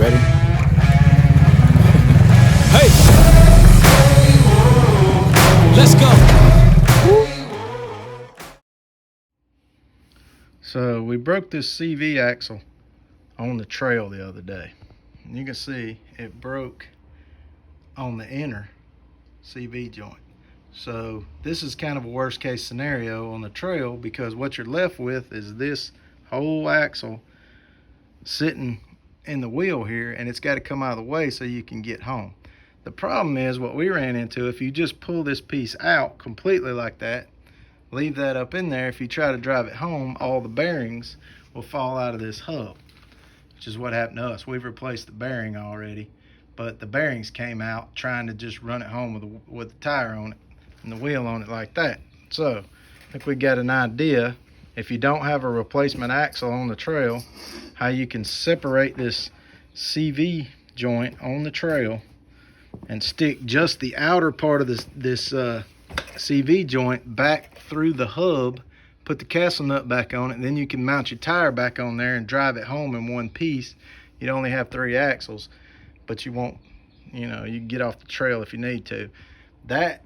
Ready? Hey! Let's go! So we broke this CV axle on the trail the other day. And you can see it broke on the inner CV joint. So this is kind of a worst case scenario on the trail, because what you're left with is this whole axle sitting in the wheel here, and it's got to come out of the way so you can get home. The problem is what we ran into: if you just pull this piece out completely like that, leave that up in there, if you try to drive it home, all the bearings will fall out of this hub, which is what happened to us. We've replaced the bearing already, but the bearings came out trying to just run it home with the tire on it and the wheel on it like that. So I think we got an idea, if you don't have a replacement axle on the trail, how you can separate this CV joint on the trail and stick just the outer part of this CV joint back through the hub, put the castle nut back on it, and then you can mount your tire back on there and drive it home in one piece. You'd only have 3 axles, but you won't, you can get off the trail if you need to. That,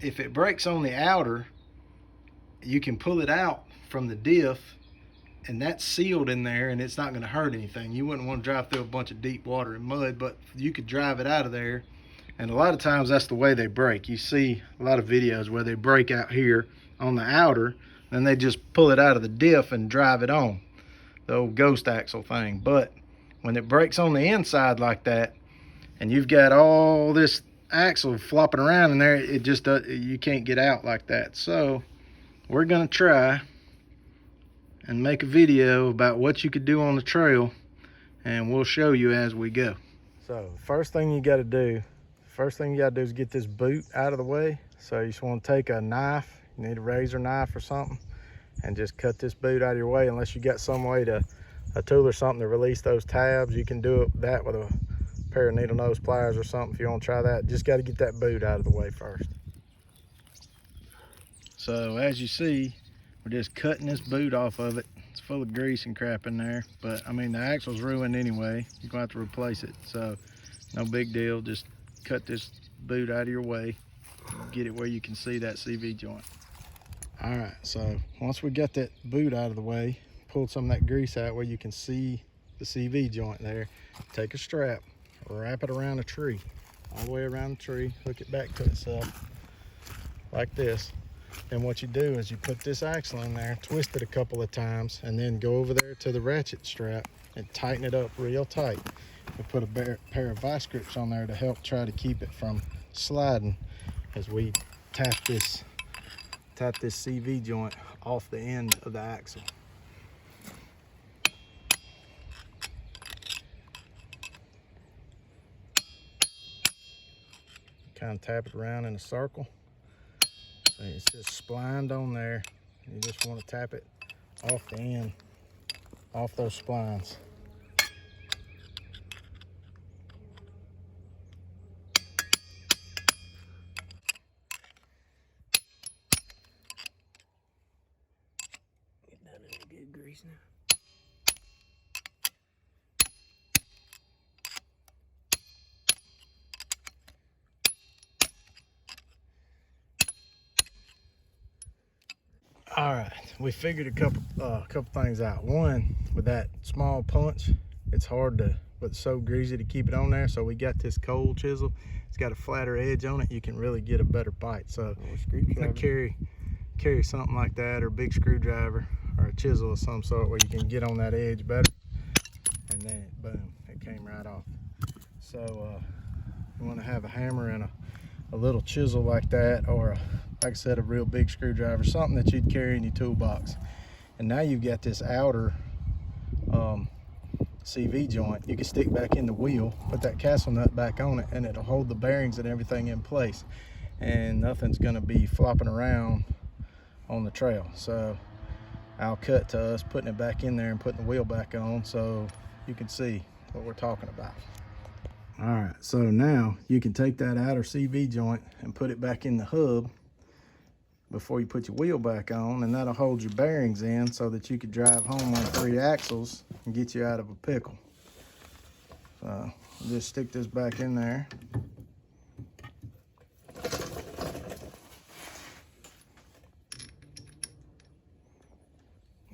if it breaks on the outer, you can pull it out from the diff, and that's sealed in there, and it's not going to hurt anything. You wouldn't want to drive through a bunch of deep water and mud, but you could drive it out of there. And a lot of times that's the way they break. You see a lot of videos where they break out here on the outer, and they just pull it out of the diff and drive it on, the old ghost axle thing. But when it breaks on the inside like that, and you've got all this axle flopping around in there, it just does, you can't get out like that. So we're gonna try and make a video about what you could do on the trail, and we'll show you as we go. So first thing you got to do is get this boot out of the way. So you just want to take a knife, you need a razor knife or something, and just cut this boot out of your way. Unless you got some way to, a tool or something to release those tabs, you can do that with a pair of needle nose pliers or something if you want to try that. Just got to get that boot out of the way first. So as you see, we're just cutting this boot off of it. It's full of grease and crap in there, but I mean, the axle's ruined anyway. You're gonna have to replace it, so no big deal. Just cut this boot out of your way, get it where you can see that CV joint. All right, so once we got that boot out of the way, pulled some of that grease out where you can see the CV joint there, take a strap, wrap it around a tree, all the way around the tree, hook it back to itself like this. And what you do is you put this axle in there, twist it a couple of times, and then go over there to the ratchet strap and tighten it up real tight. We put a pair of vice grips on there to help try to keep it from sliding as we tap this CV joint off the end of the axle. Kind of tap it around in a circle. So it's just splined on there. You just want to tap it off the end, off those splines. Get that in the good grease now. All right, we figured a couple things out. One, with that small punch, it's hard to, but it's so greasy to keep it on there. So we got this cold chisel. It's got a flatter edge on it. You can really get a better bite. So I carry something like that, or a big screwdriver, or a chisel of some sort where you can get on that edge better. And then boom, it came right off. So you want to have a hammer and a little chisel like that, or like I said, a real big screwdriver, something that you'd carry in your toolbox. And now you've got this outer CV joint you can stick back in the wheel, put that castle nut back on it, and it'll hold the bearings and everything in place, and nothing's going to be flopping around on the trail. So I'll cut to us putting it back in there and putting the wheel back on so you can see what we're talking about. All right, so now you can take that outer CV joint and put it back in the hub before you put your wheel back on, and that'll hold your bearings in so that you could drive home on 3 axles and get you out of a pickle. So So just stick this back in there.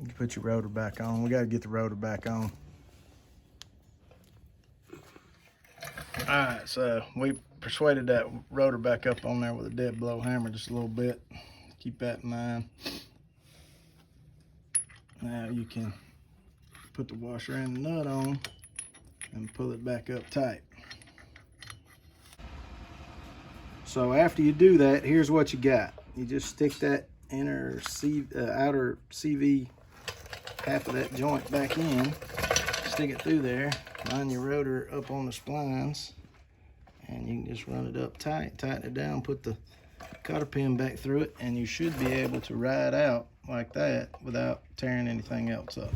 You put your rotor back on. We got to get the rotor back on. Alright, so we persuaded that rotor back up on there with a dead blow hammer just a little bit. Keep that in mind. Now you can put the washer and the nut on and pull it back up tight. So after you do that, here's what you got. You just stick that outer CV half of that joint back in, stick it through there, line your rotor up on the splines, and you can just run it up tight, tighten it down, put the cotter pin back through it, and you should be able to ride out like that without tearing anything else up.